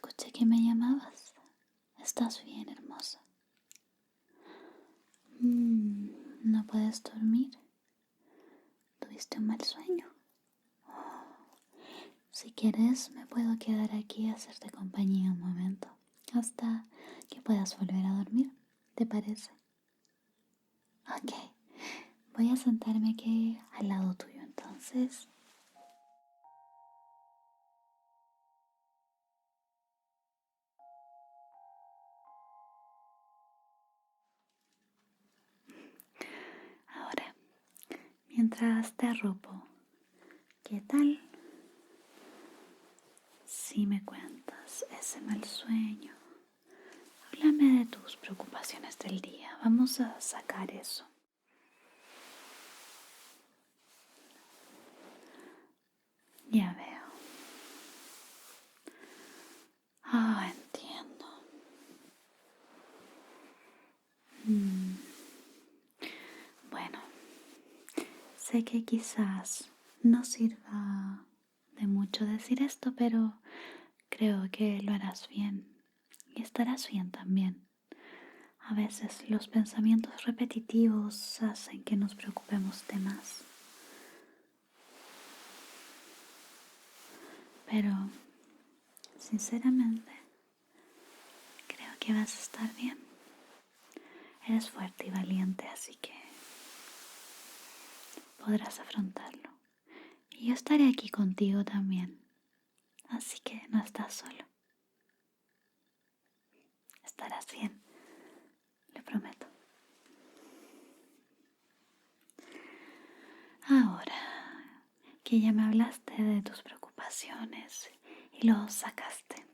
Escuché que me llamabas. ¿Estás bien, hermosa? ¿No puedes dormir? ¿Tuviste un mal sueño? Si quieres, me puedo quedar aquí a hacerte compañía un momento, hasta que puedas volver a dormir. ¿Te parece? Ok, voy a sentarme aquí al lado tuyo entonces. Ahora, mientras te arropo, ¿qué tal si me cuentas ese mal sueño? Háblame de tus preocupaciones del día. Vamos a sacar eso. Ya veo. Entiendo. Bueno, sé que quizás no sirva de mucho decir esto, pero creo que lo harás bien y estarás bien también. A veces los pensamientos repetitivos hacen que nos preocupemos de más. Pero, sinceramente, creo que vas a estar bien. Eres fuerte y valiente, así que podrás afrontarlo. Y yo estaré aquí contigo también. Así que no estás solo. Estarás bien, le prometo. Ahora que ya me hablaste de tus preocupaciones y lo sacaste,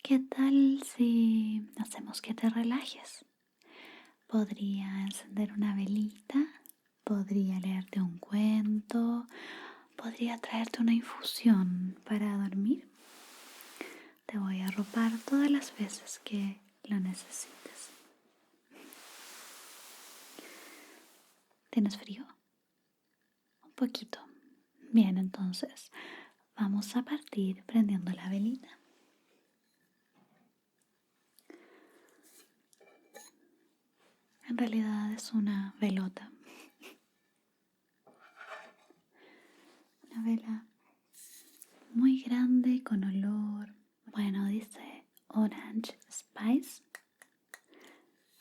¿qué tal si hacemos que te relajes? Podría encender una velita, podría leerte un cuento, podría traerte una infusión para dormir. Te voy a arropar todas las veces que lo necesites. ¿Tienes frío? Un poquito. Bien, entonces vamos a partir prendiendo la velita. En realidad es una velota. Una vela muy grande con olor. Bueno, dice Orange Spice.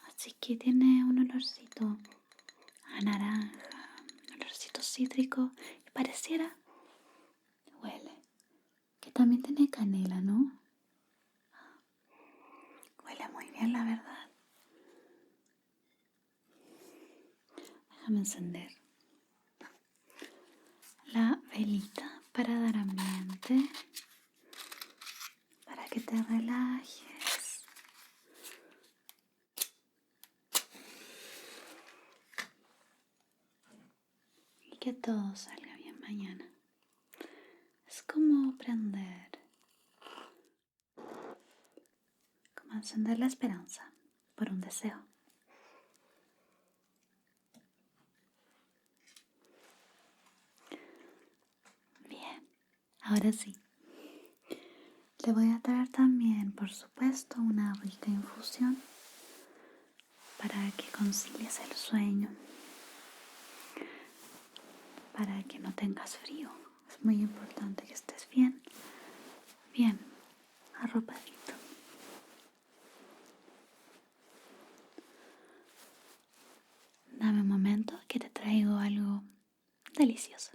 Así que tiene un olorcito a naranja, un olorcito cítrico y pareciera, huele, que también tiene canela, ¿no? Huele muy bien, la verdad. Déjame encender la velita para dar ambiente, para que te relajes. Y que todo salga bien mañana. Es como prender, como encender la esperanza por un deseo. Bien, ahora sí. Te voy a traer también, por supuesto, una rica infusión para que concilies el sueño, para que no tengas frío. Es muy importante que estés bien, bien arropadito. Dame un momento que te traigo algo delicioso.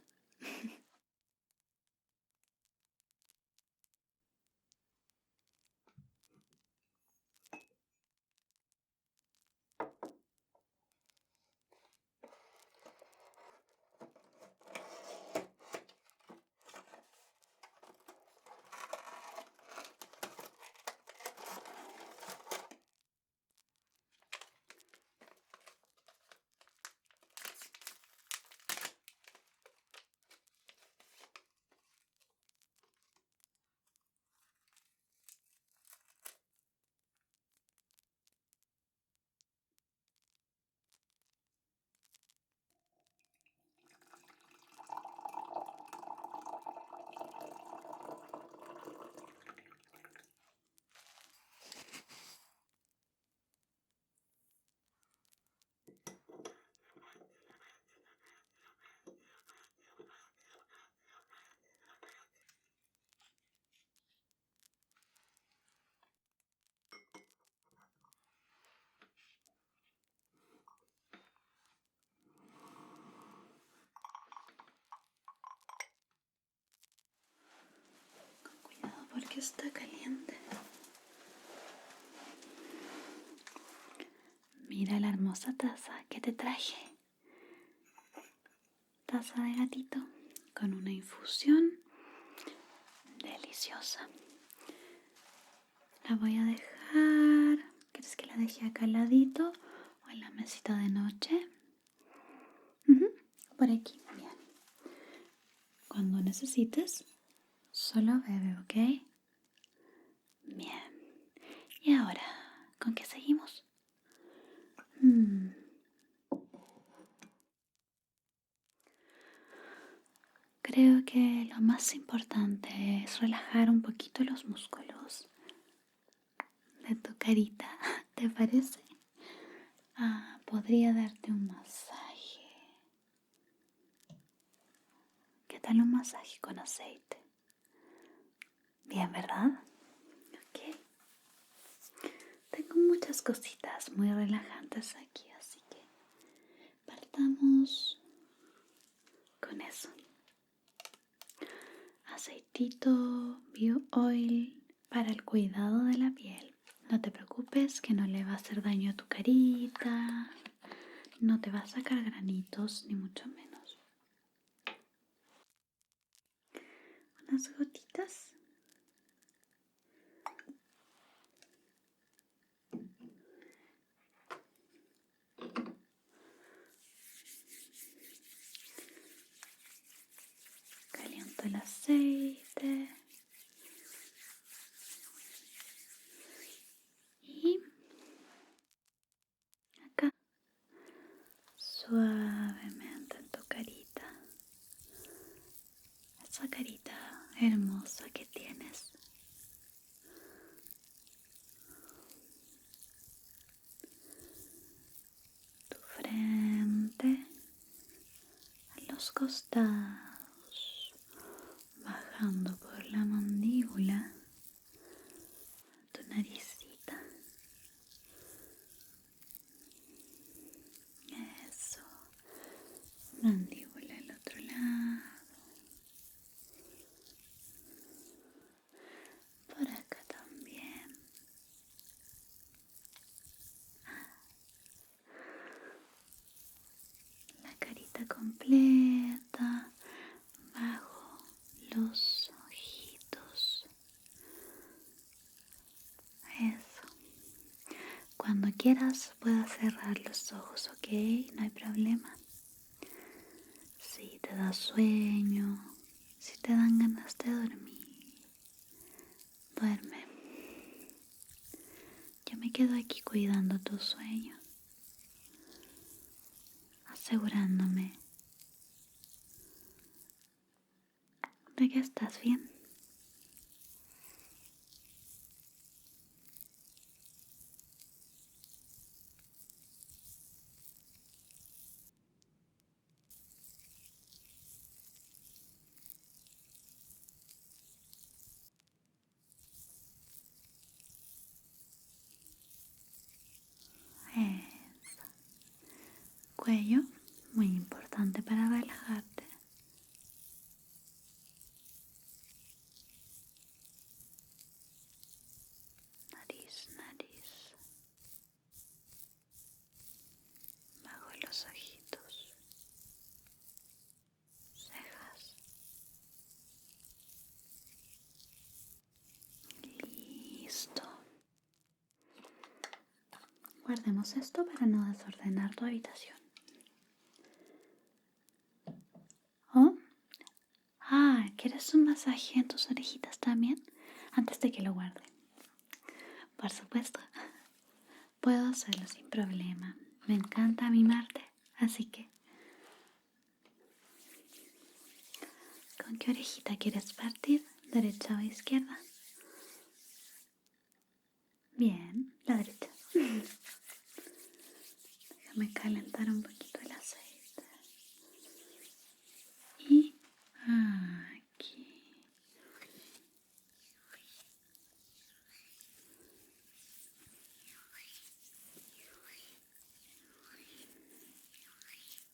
está caliente. Mira la hermosa taza que te traje. Taza de gatito con una infusión deliciosa. La voy a dejar. ¿Quieres que la deje acá al ladito o en la mesita de noche? Por aquí, bien. Cuando necesites, solo bebe, ¿ok? Bien. ¿Y ahora? ¿Con qué seguimos? Creo que lo más importante es relajar un poquito los músculos de tu carita. ¿Te parece? Podría darte un masaje. ¿Qué tal un masaje con aceite? Bien, ¿verdad? Ok. Tengo muchas cositas muy relajantes aquí, así que partamos con eso. Aceitito Bio Oil para el cuidado de la piel. No te preocupes que no le va a hacer daño a tu carita, no te va a sacar granitos ni mucho menos. Unas gotitas. Caliento el aceite. Y acá, suavemente en tu carita. Esa carita hermosa que tienes. Tu frente, a los costados, bajando por la mandíbula, tu naricita. Eso. Mandíbula al otro lado. Por acá también. La carita completa. Bajo los ojitos. Eso. Cuando quieras puedes cerrar los ojos, ¿ok? No hay problema. Si te da sueño, si te dan ganas de dormir, duerme. Yo me quedo aquí cuidando tu sueño, asegurándome de que estás bien. Eso. Cuello, muy importante para relajarte. Nariz, nariz. Bajo los ojitos. Cejas. Listo. Guardemos esto para no desordenar tu habitación. ¿Oh? ¿Quieres un masaje en tus orejitas también? Antes de que lo guarde. Por supuesto. Puedo hacerlo sin problema. Me encanta mimarte, así que... ¿Con qué orejita quieres partir? ¿Derecha o izquierda? Bien, la derecha. Déjame calentar un poquito el aceite. Y aquí.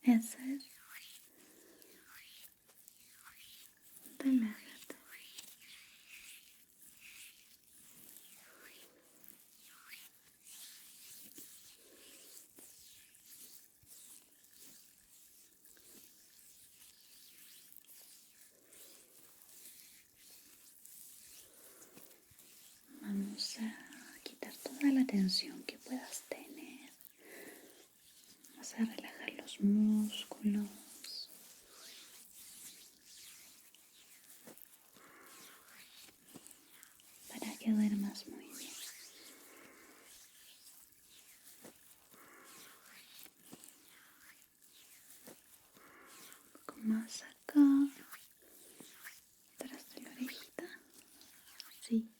Eso es. Relájate. tensión que puedas tener. Vas a relajar los músculos. Para que duermas muy bien. Un poco más acá. Detrás de la orejita. Sí.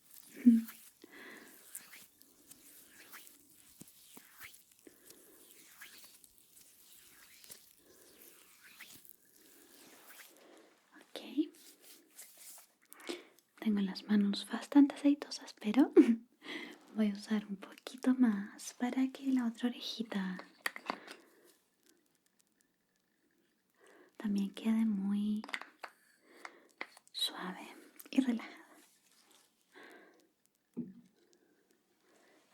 Ok. Tengo las manos bastante aceitosas, pero voy a usar un poquito más para que la otra orejita también quede muy suave y relajada.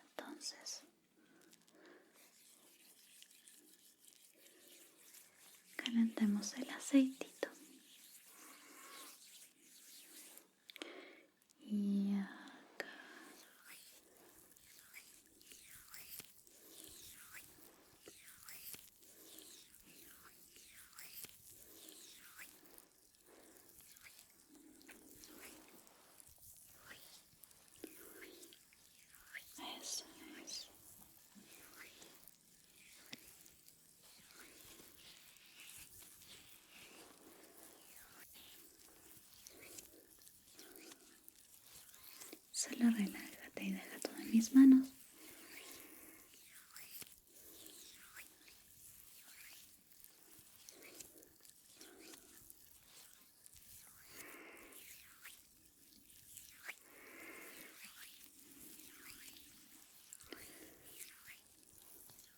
Entonces, calentemos el aceitito. Y acá. Eso es. Solo relájate y deja todo en mis manos.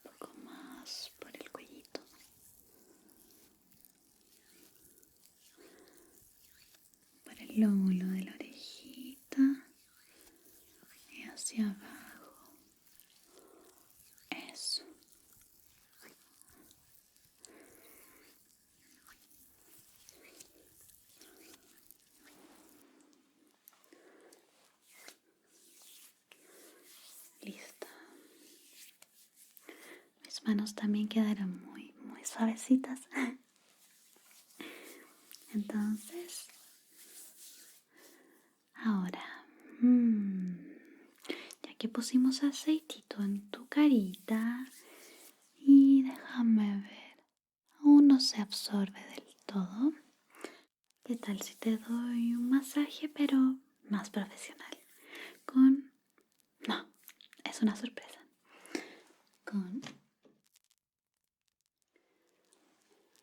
Un poco más por el cuellito. Por el lóbulo de la orejita. Y hacia abajo. Eso. Listo. Mis manos también quedaron muy suavecitas. Entonces, ahora, ya que pusimos aceitito en tu carita y déjame ver, aún no se absorbe del todo. ¿Qué tal si te doy un masaje pero más profesional? No, es una sorpresa. Con...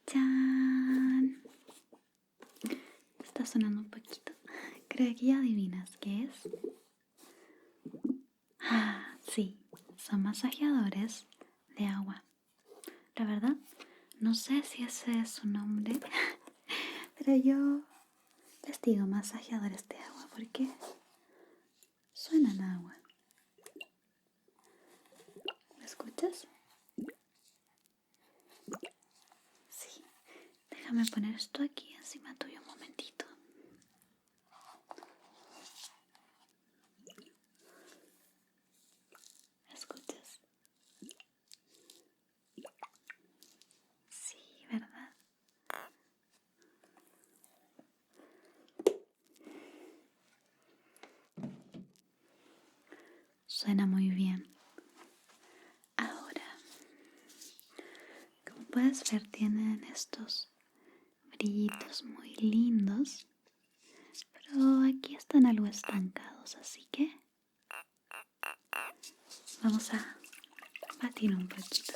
¡Chan! Está sonando un poquito. Creo que ya adivinas qué es. Ah, sí, son masajeadores de agua. La verdad, no sé si ese es su nombre, pero yo les digo masajeadores de agua porque suenan a agua. ¿Me escuchas? Sí. Déjame poner esto aquí encima tuyo un momentito. ¿Me escuchas? Sí, ¿verdad? Suena muy bien. Ahora, como puedes ver, tienen estos brillitos muy lindos, pero aquí están algo estancados, así que vamos a batir un poquito.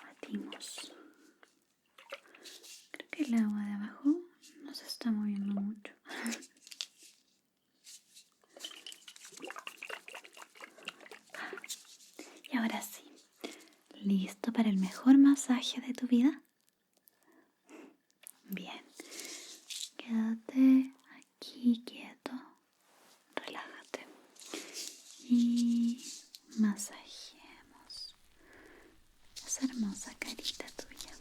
Batimos. Creo que el agua de abajo no se está moviendo mucho. Y ahora sí, ¿listo para el mejor masaje de tu vida? Bien, quédate aquí quieto, relájate y masajemos esa hermosa carita tuya.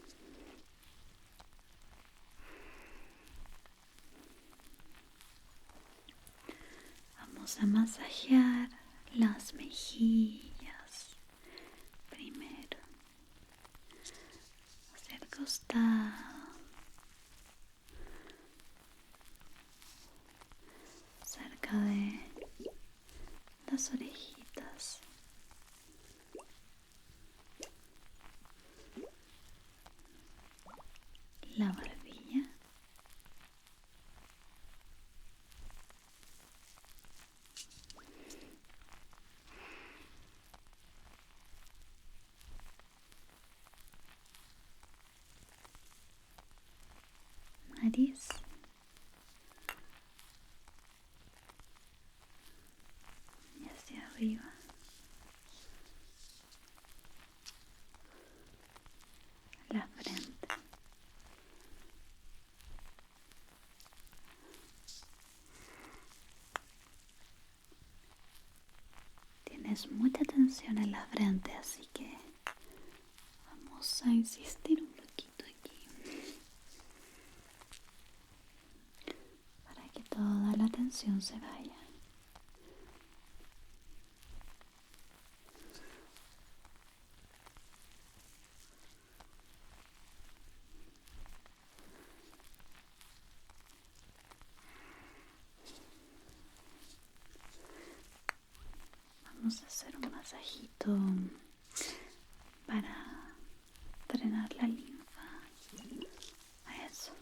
Vamos a masajear las mejillas primero, hacia el costado, cerca de las orejitas, la barbilla, nariz, y hacia arriba la frente. Tienes mucha tensión en la frente, así que vamos a insistir un poquito aquí para que toda la tensión se vaya. Vamos a hacer un masajito para drenar la linfa. Eso.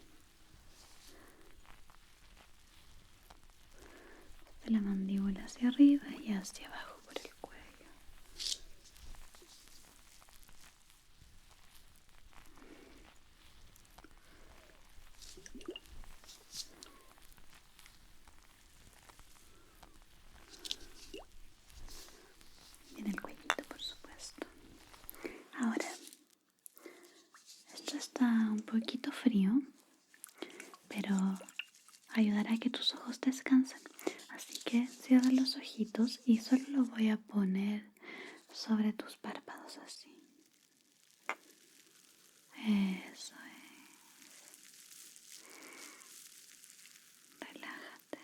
De la mandíbula hacia arriba y hacia abajo por el cuello. Y en el cuellito, por supuesto. Ahora, esto está un poquito frío, pero ayudará a que tus ojos descansen. Así que cierra los ojitos y solo lo voy a poner sobre tus párpados así. Eso es. Relájate.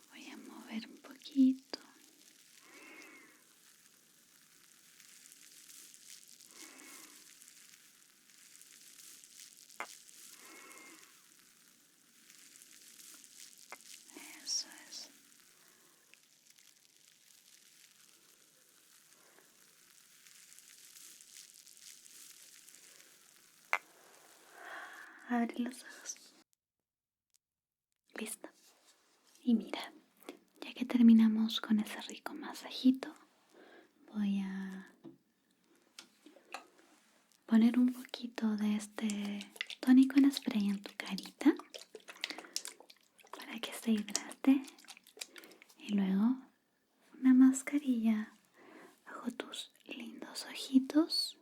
Voy a mover un poquito. Eso es. Abre los ojos. Listo. Y mira, ya que terminamos con ese rico masajito, voy a poner un poquito de este tónico en spray en tu carita para que se hidrate y luego una mascarilla bajo tus lindos ojitos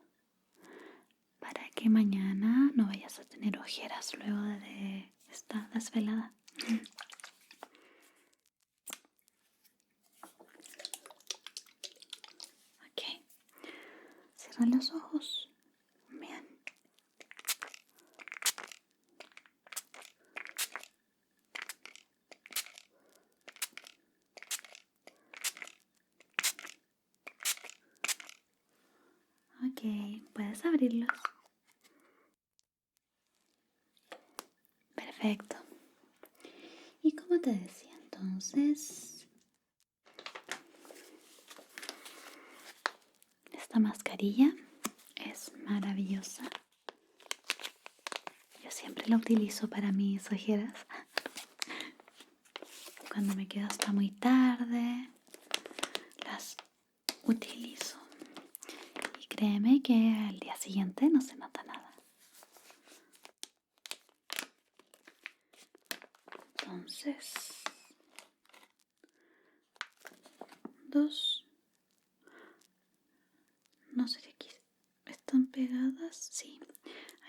para que mañana no vayas a tener ojeras luego de esta desvelada. Ok, cierra los ojos. Bien. Ok, puedes abrirlos. Perfecto. Y como te decía, entonces, esta mascarilla es maravillosa. Yo siempre la utilizo para mis ojeras. Cuando me quedo hasta muy tarde, las utilizo. Y créeme que al día siguiente no se nota nada. Entonces, dos. No sé si aquí están pegadas. Sí,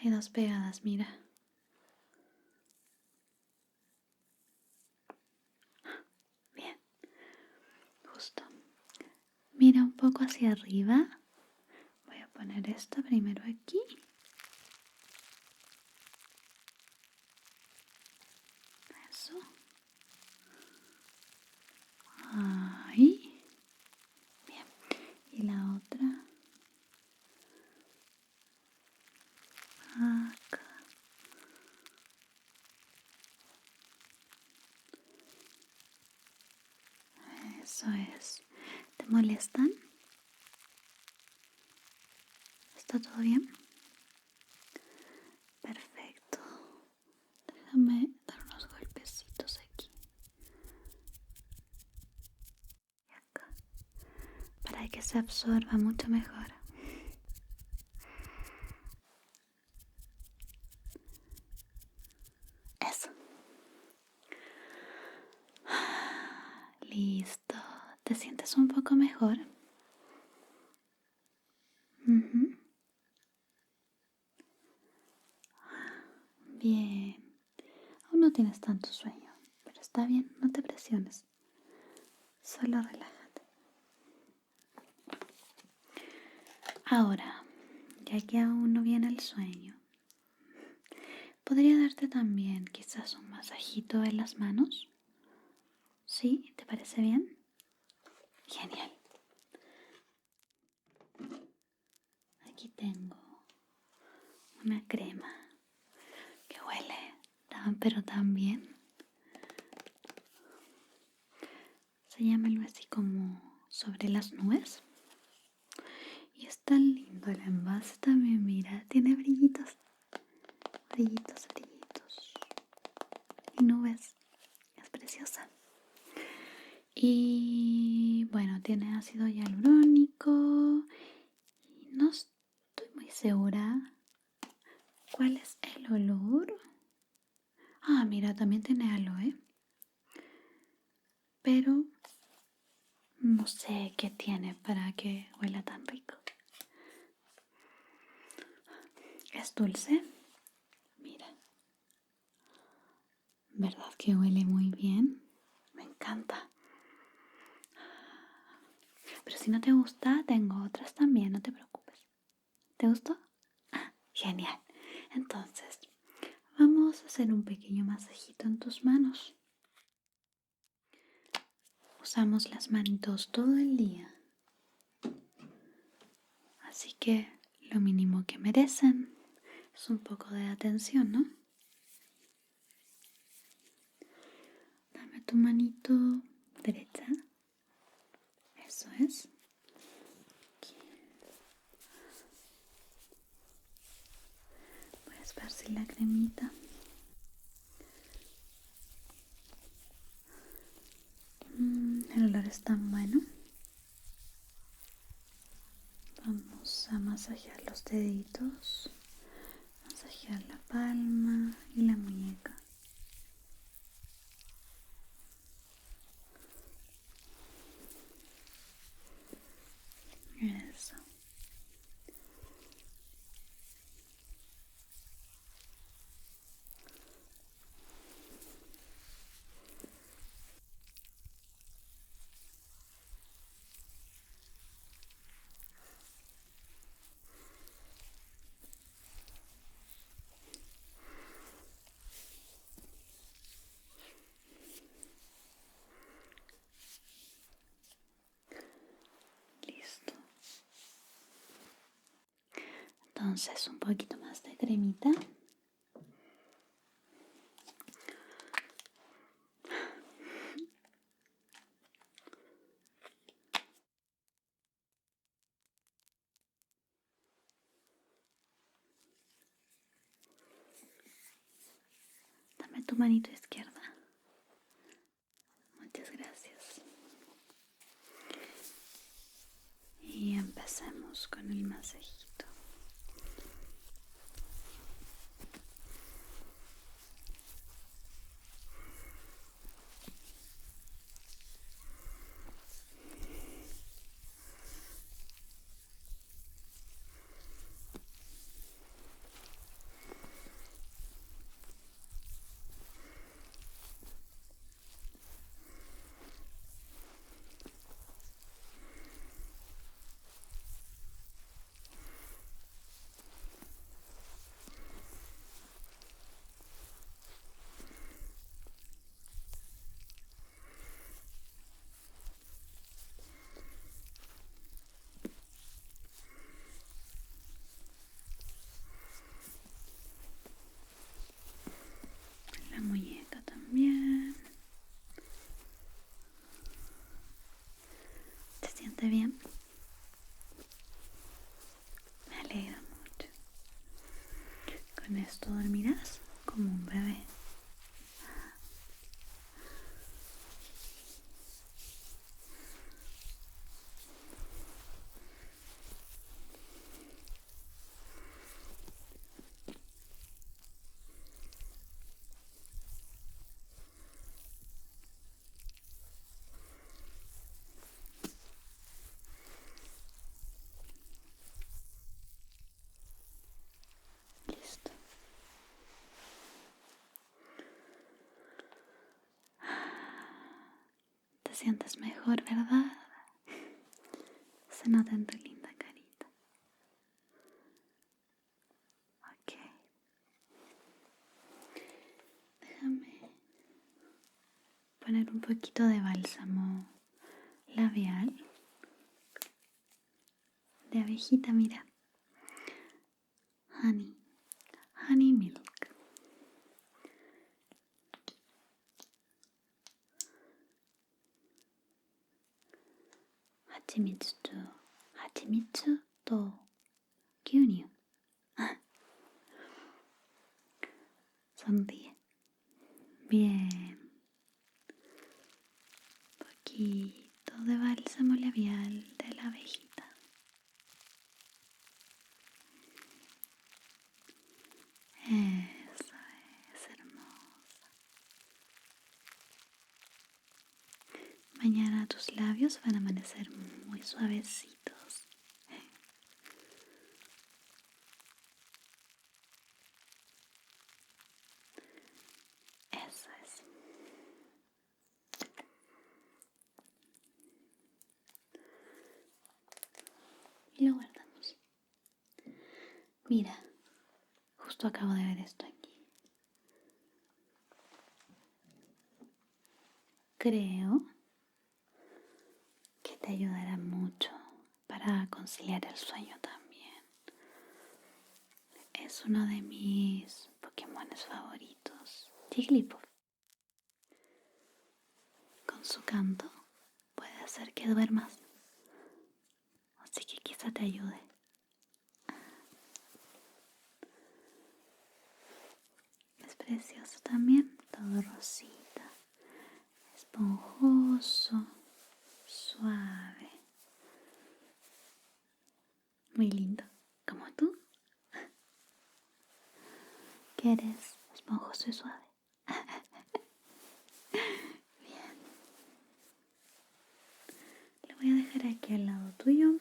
hay dos pegadas, mira. Bien, justo. Mira un poco hacia arriba. Voy a poner esto primero aquí. Eso es. ¿Te molestan? ¿Está todo bien? Perfecto. Déjame dar unos golpecitos aquí y acá para que se absorba mucho mejor. Eso. Listo. ¿Te sientes un poco mejor? Ujú. Bien. Aún no tienes tanto sueño, pero está bien, no te presiones. Solo relájate. Ahora, ya que aún no viene el sueño, podría darte también quizás un masajito en las manos. ¿Sí? ¿Te parece bien? Genial. Aquí tengo una crema que huele tan pero tan bien. Se llama algo así como sobre las nubes. Y es tan lindo el envase también, mira, tiene brillitos, brillitos, brillitos. Y nubes, es preciosa. Y bueno, tiene ácido hialurónico. Y no estoy muy segura cuál es el olor. Ah, mira, también tiene aloe. Pero no sé qué tiene para que huela tan rico. Es dulce. Mira. ¿Verdad que huele muy bien? Me encanta. Pero si no te gusta, tengo otras también, no te preocupes. ¿Te gustó? Ah, genial. Entonces, vamos a hacer un pequeño masajito en tus manos. Usamos las manitos todo el día. Así que lo mínimo que merecen es un poco de atención, ¿no? Dame tu manito derecha. Eso es. Aquí. Voy a esparcir la cremita. El olor es tan bueno. Vamos a masajear los deditos, masajear la palma y la muñeca. Eso. Listo. Entonces un poquito más de cremita. Dame tu manito izquierda. Muchas gracias. Y empecemos con el masajito. esto dormirás como un bebé. Listo. Te sientes mejor, ¿verdad? Se nota en tu linda carita. Ok. Déjame poner un poquito de bálsamo labial de abejita, mira. Honey. Honey milk. Hachimitsu to gyunyu. Sonríe. Bien. Poquito de bálsamo labial de la abejita. Eso es hermosa. Mañana tus labios van a amanecer muy suavecitos. Eso es. Y lo guardamos. Mira, justo acabo de ver esto aquí. Creo que te ayudará mucho para conciliar el sueño también. Es uno de mis Pokémones favoritos, Jigglypuff. Con su canto puede hacer que duermas, así que quizá te ayude. Es precioso también, todo rosita, esponjoso, suave, muy lindo, como tú, que eres esponjoso y suave. Bien, lo voy a dejar aquí al lado tuyo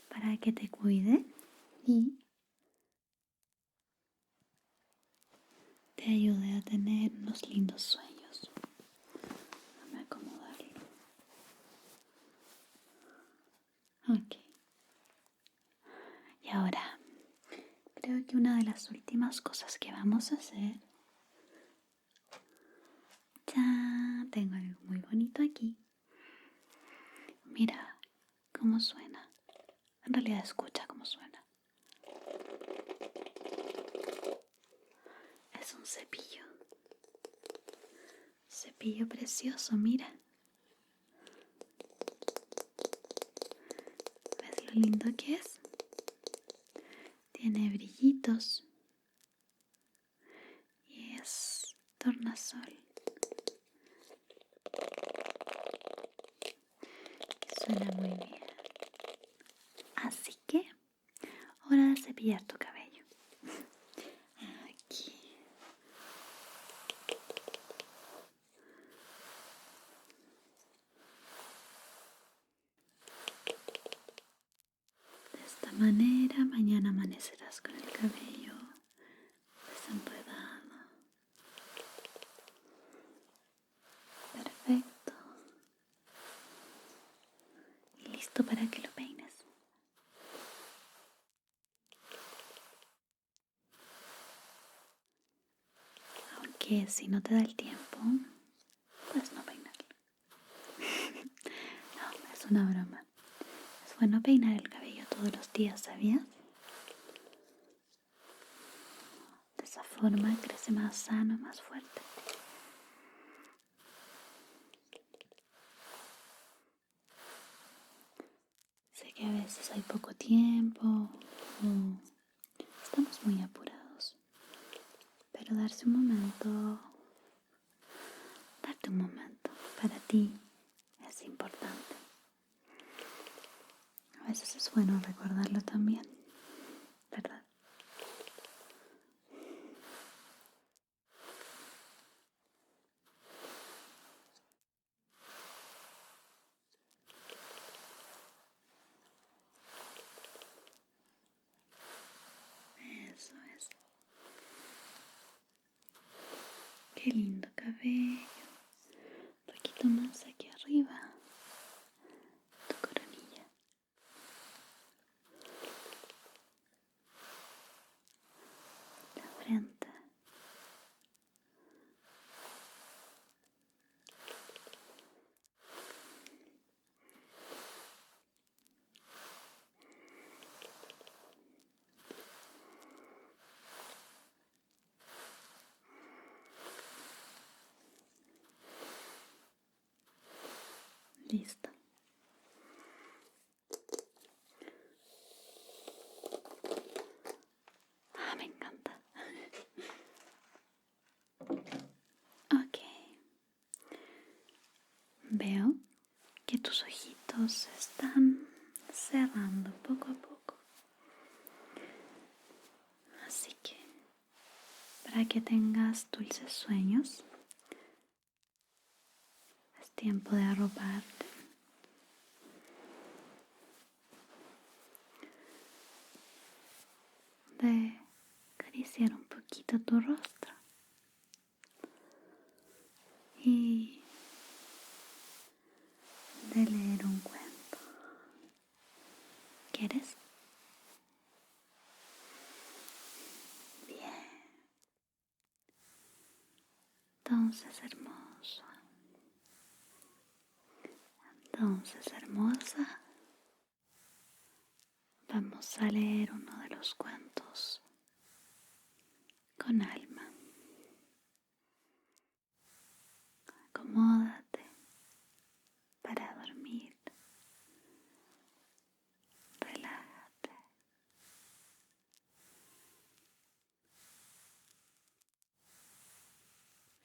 para que te cuide y te ayude a tener unos lindos sueños. Déjame acomodarlo. Ok. Y ahora, creo que una de las últimas cosas que vamos a hacer. Ya tengo algo muy bonito aquí. Mira cómo suena. En realidad escucha cómo suena. Es un cepillo. Cepillo precioso, mira. ¿Ves lo lindo que es? Tiene brillitos. Y es tornasol. Suena muy bien. Así que, hora de cepillar tu cabello. Aquí. De esta manera, mañana amanecerás con el cabello desenredado. Perfecto. Y listo para que lo peines. Aunque si no te da el tiempo, pues no peinarlo. No, es una broma. Es bueno peinar el cabello todos los días, ¿sabías? De esa forma crece más sano, más fuerte. Sé que a veces hay poco tiempo o estamos muy apurados. darte un momento. Para ti es importante. A veces es bueno recordarlo también, ¿verdad? Eso es. Qué lindo cabello. Un poquito más aquí arriba. Tu coronilla. La frente. Listo. Ah, me encanta. Ok. Veo que tus ojitos se están cerrando poco a poco. Así que, para que tengas dulces sueños, es tiempo de arroparte, de acariciar un poquito tu rostro y de leer un cuento. ¿Quieres? Bien. Entonces, hermoso. Entonces, hermosa, vamos a leer uno de los cuentos con alma. Acomódate para dormir. Relájate.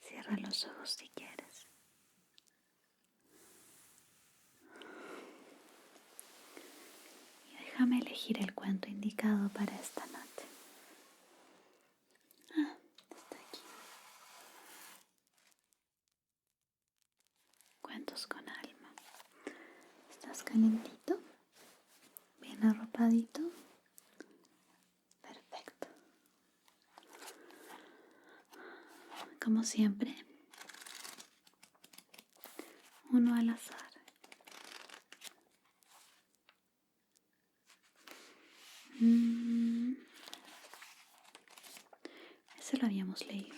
Cierra los ojos si quieres. Y déjame elegir el cuento indicado para esta noche. Ah, está aquí. Cuentos con alma. ¿Estás calentito? ¿Bien arropadito? Perfecto. Como siempre, uno al azar. Ese lo habíamos leído.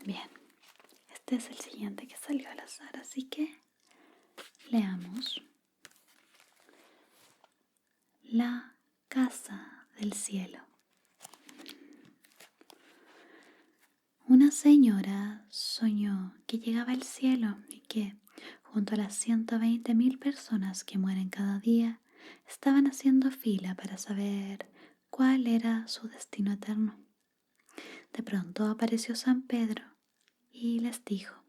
Bien, este es el siguiente que salió al azar, así que leamos La casa del cielo. Una señora soñó que llegaba al cielo y que, junto a las 120.000 personas que mueren cada día, estaban haciendo fila para saber cuál era su destino eterno. De pronto apareció San Pedro y les dijo: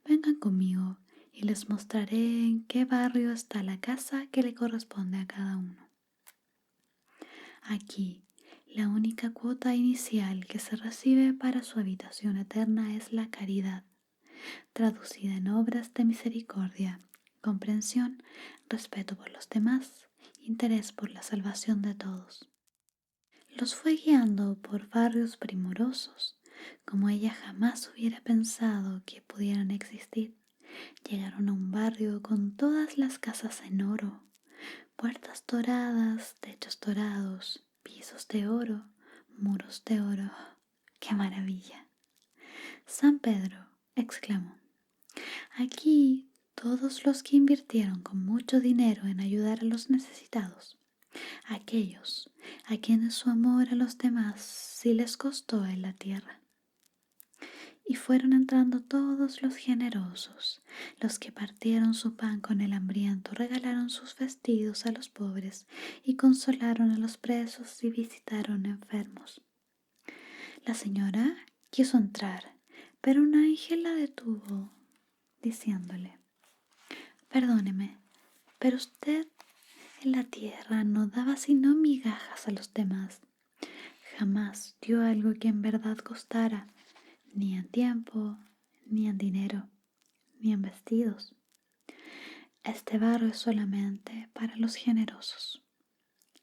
vengan conmigo y les mostraré en qué barrio está la casa que le corresponde a cada uno. Aquí, la única cuota inicial que se recibe para su habitación eterna es la caridad, traducida en obras de misericordia, comprensión, respeto por los demás, interés por la salvación de todos. Los fue guiando por barrios primorosos, como ella jamás hubiera pensado que pudieran existir. Llegaron a un barrio con todas las casas en oro, puertas doradas, techos dorados, pisos de oro, muros de oro. ¡Qué maravilla! San Pedro exclamó: aquí todos los que invirtieron con mucho dinero en ayudar a los necesitados, aquellos a quienes su amor a los demás sí les costó en la tierra. Y fueron entrando todos los generosos, los que partieron su pan con el hambriento, regalaron sus vestidos a los pobres y consolaron a los presos y visitaron enfermos. La señora Quiso entrar, pero un ángel la detuvo, diciéndole: Perdóneme, pero usted en la tierra no daba sino migajas a los demás. Jamás dio algo que en verdad costara, ni en tiempo, ni en dinero, ni en vestidos. Este barrio es solamente para los generosos.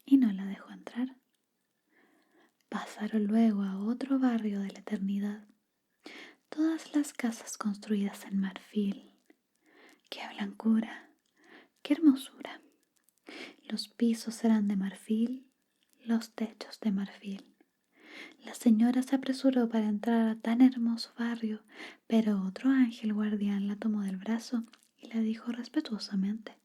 Y no la dejó entrar. Pasaron luego a otro barrio de la eternidad. Todas las casas construidas en marfil. ¡Qué blancura! ¡Qué hermosura! Los pisos eran de marfil, los techos de marfil. La señora se apresuró para entrar a tan hermoso barrio, pero otro ángel guardián la tomó del brazo y le dijo respetuosamente: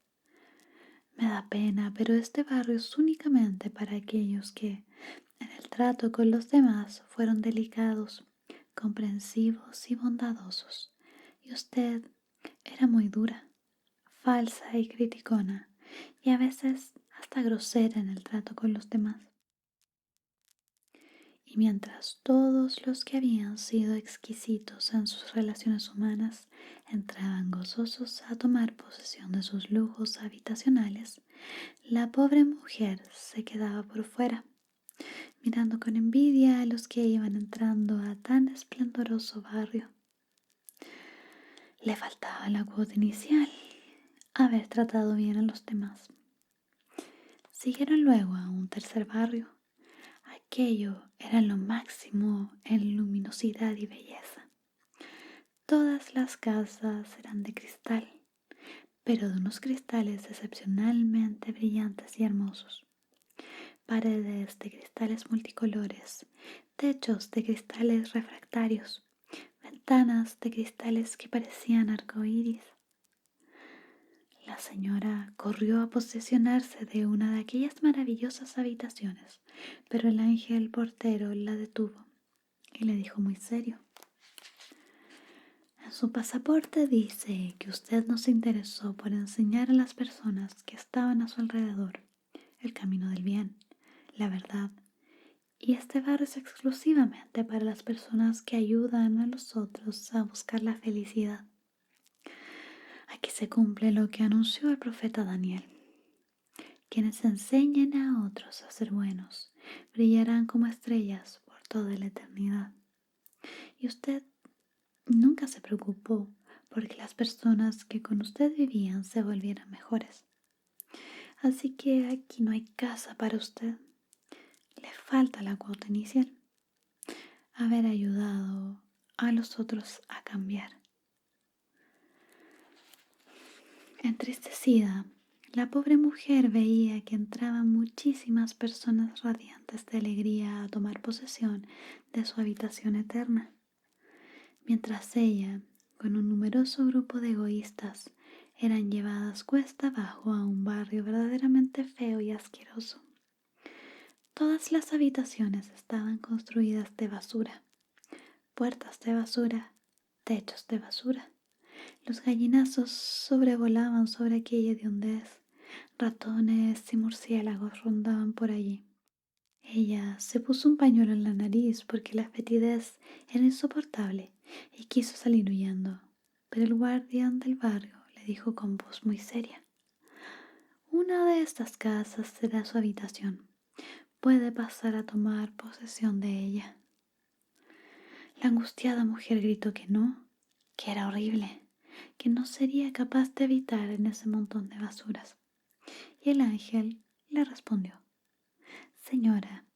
Me da pena, pero este barrio es únicamente para aquellos que, en el trato con los demás, fueron delicados, comprensivos y bondadosos. Y usted era muy dura, falsa y criticona, y a veces hasta grosera en el trato con los demás. Y mientras todos los que habían sido exquisitos en sus relaciones humanas entraban gozosos a tomar posesión de sus lujos habitacionales, la pobre mujer se quedaba por fuera, mirando con envidia a los que iban entrando a tan esplendoroso barrio. Le faltaba la cuota inicial, haber tratado bien a los demás. Siguieron luego a un tercer barrio. Aquello era lo máximo en luminosidad y belleza. Todas las casas eran de cristal, pero de unos cristales excepcionalmente brillantes y hermosos. Paredes de cristales multicolores, techos de cristales refractarios, ventanas de cristales que parecían arcoíris. La señora corrió a posesionarse de una de aquellas maravillosas habitaciones, pero el ángel portero la detuvo y le dijo muy serio: En su pasaporte dice que usted no se interesó por enseñar a las personas que estaban a su alrededor el camino del bien, la verdad, y este barrio es exclusivamente para las personas que ayudan a los otros a buscar la felicidad. Aquí se cumple lo que anunció el profeta Daniel: quienes enseñen a otros a ser buenos brillarán como estrellas por toda la eternidad. Y usted nunca se preocupó porque las personas que con usted vivían se volvieran mejores. Así que aquí no hay casa para usted. Le falta la cuota inicial, haber ayudado a los otros a cambiar. Entristecida, la pobre mujer veía que entraban muchísimas personas radiantes de alegría a tomar posesión de su habitación eterna, mientras ella, con un numeroso grupo de egoístas, eran llevadas cuesta abajo a un barrio verdaderamente feo y asqueroso. Todas las habitaciones estaban construidas de basura, puertas de basura, techos de basura. Los gallinazos sobrevolaban sobre aquella hediondez, ratones y murciélagos rondaban por allí. Ella se puso un pañuelo en la nariz porque la fetidez era insoportable y quiso salir huyendo, pero el guardián del barrio le dijo con voz muy seria: Una de estas casas será su habitación. Puede pasar a tomar posesión de ella. La angustiada mujer gritó que no, que era horrible, que no sería capaz de habitar en ese montón de basuras. Y el ángel le respondió: Señora,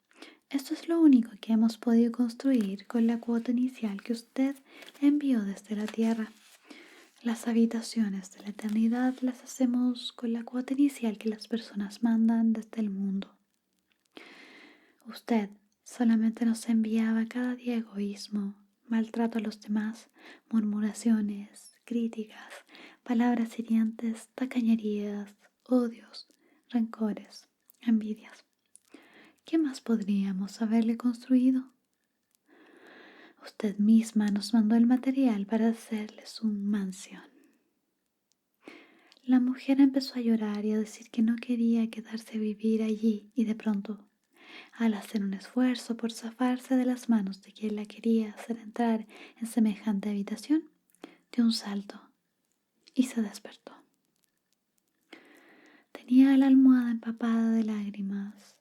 esto es lo único que hemos podido construir con la cuota inicial que usted envió desde la tierra. Las habitaciones de la eternidad las hacemos con la cuota inicial que las personas mandan desde el mundo. Usted solamente nos enviaba cada día egoísmo, maltrato a los demás, murmuraciones, críticas, palabras hirientes, tacañerías, odios, rencores, envidias. ¿Qué más podríamos haberle construido? Usted misma nos mandó el material para hacerle su mansión. La mujer empezó a llorar y a decir que no quería quedarse a vivir allí y de pronto, al hacer un esfuerzo por zafarse de las manos de quien la quería hacer entrar en semejante habitación, dio un salto y se despertó. Tenía la almohada empapada de lágrimas,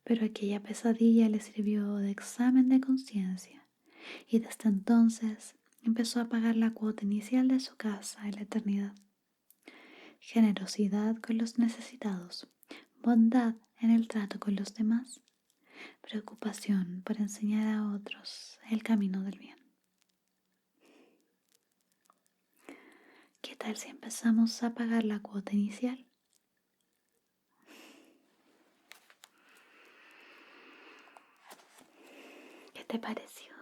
pero aquella pesadilla le sirvió de examen de conciencia y desde entonces empezó a pagar la cuota inicial de su casa en la eternidad. Generosidad con los necesitados, bondad en el trato con los demás, preocupación por enseñar a otros el camino del bien. ¿Qué tal si empezamos a pagar la cuota inicial? ¿Qué te pareció?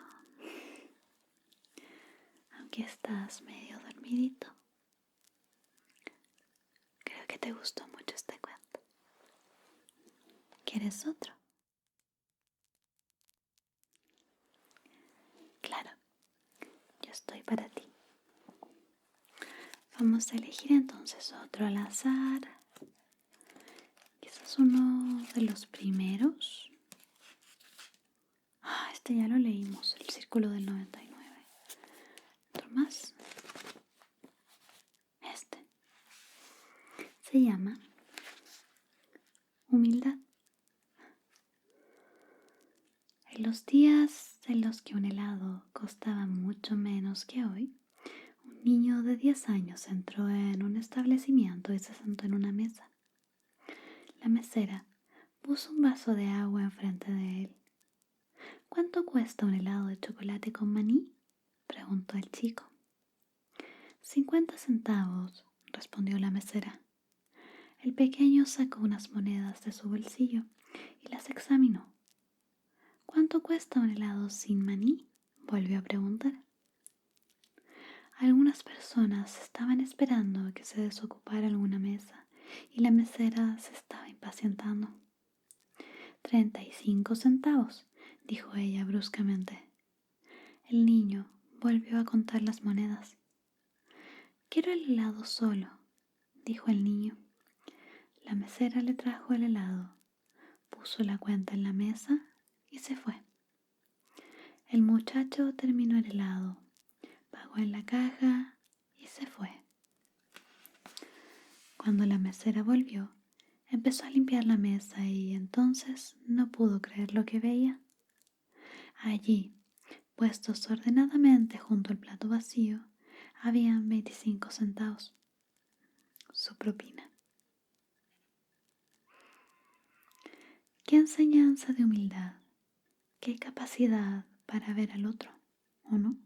Aunque estás medio dormidito, creo que te gustó mucho este cuento. ¿Quieres otro? Claro, yo estoy para ti. Vamos a elegir entonces otro al azar. Quizás uno de los primeros. Este ya lo leímos, El Círculo del 99. Otro más. Este. Se llama Humildad. En los días en los que un helado costaba mucho menos que hoy, un niño de 10 años entró en un establecimiento y se sentó en una mesa. La mesera puso un vaso de agua enfrente de él. ¿Cuánto cuesta un helado de chocolate con maní?, preguntó el chico. 50 centavos, respondió la mesera. El pequeño sacó unas monedas de su bolsillo y las examinó. ¿Cuánto cuesta un helado sin maní?, volvió a preguntar. Algunas personas estaban esperando que se desocupara alguna mesa y la mesera se estaba impacientando. 35 centavos, dijo ella bruscamente. El niño volvió a contar las monedas. Quiero el helado solo, dijo el niño. La mesera le trajo el helado, puso la cuenta en la mesa y se fue. El muchacho terminó el helado, pagó en la caja y se fue. Cuando la mesera volvió, empezó a limpiar la mesa y entonces no pudo creer lo que veía. Allí, puestos ordenadamente junto al plato vacío, habían 25 centavos, su propina. Qué enseñanza de humildad, qué capacidad para ver al otro, ¿o no?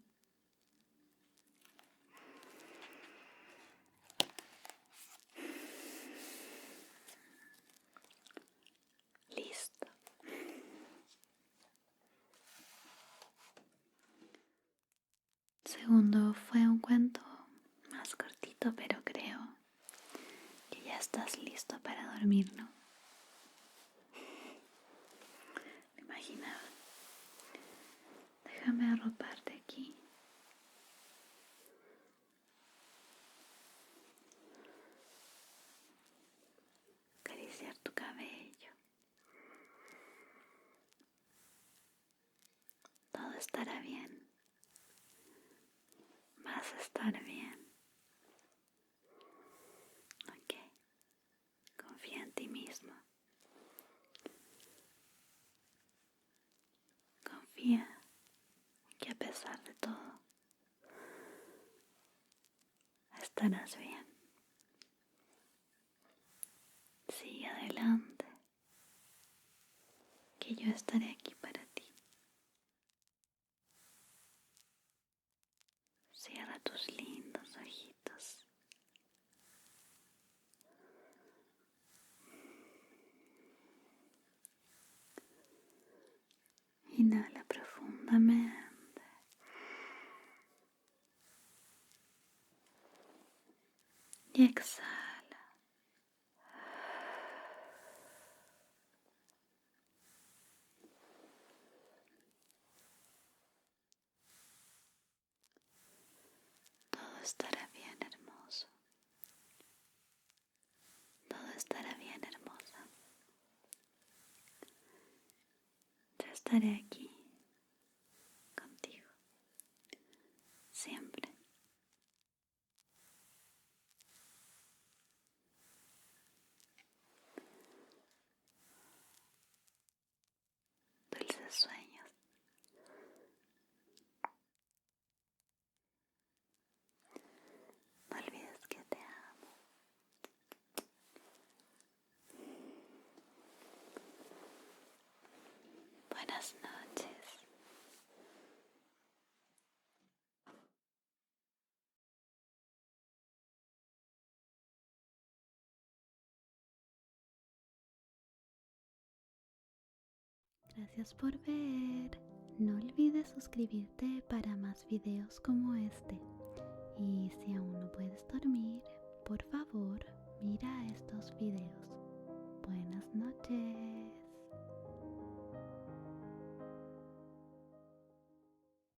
Listo. Segundo fue un cuento más cortito, pero creo que ya estás listo para dormir, ¿no? Me imaginaba. Déjame arroparte aquí. Acariciar tu cabello. Todo estará bien. Vas a estar bien. Ok. Confía en ti mismo. Confía que a pesar de todo, estarás bien. Sigue adelante, que yo estaré aquí para ti. Cierra tus lindos ojitos. Inhala profundamente. Y exhala. Todo estará bien, hermoso. Todo estará bien, hermosa. estaré aquí contigo siempre. Dulces sueños. No olvides que te amo. Buenas noches. Gracias por ver. No olvides suscribirte para más videos como este. Y si aún no puedes dormir, por favor, mira estos videos.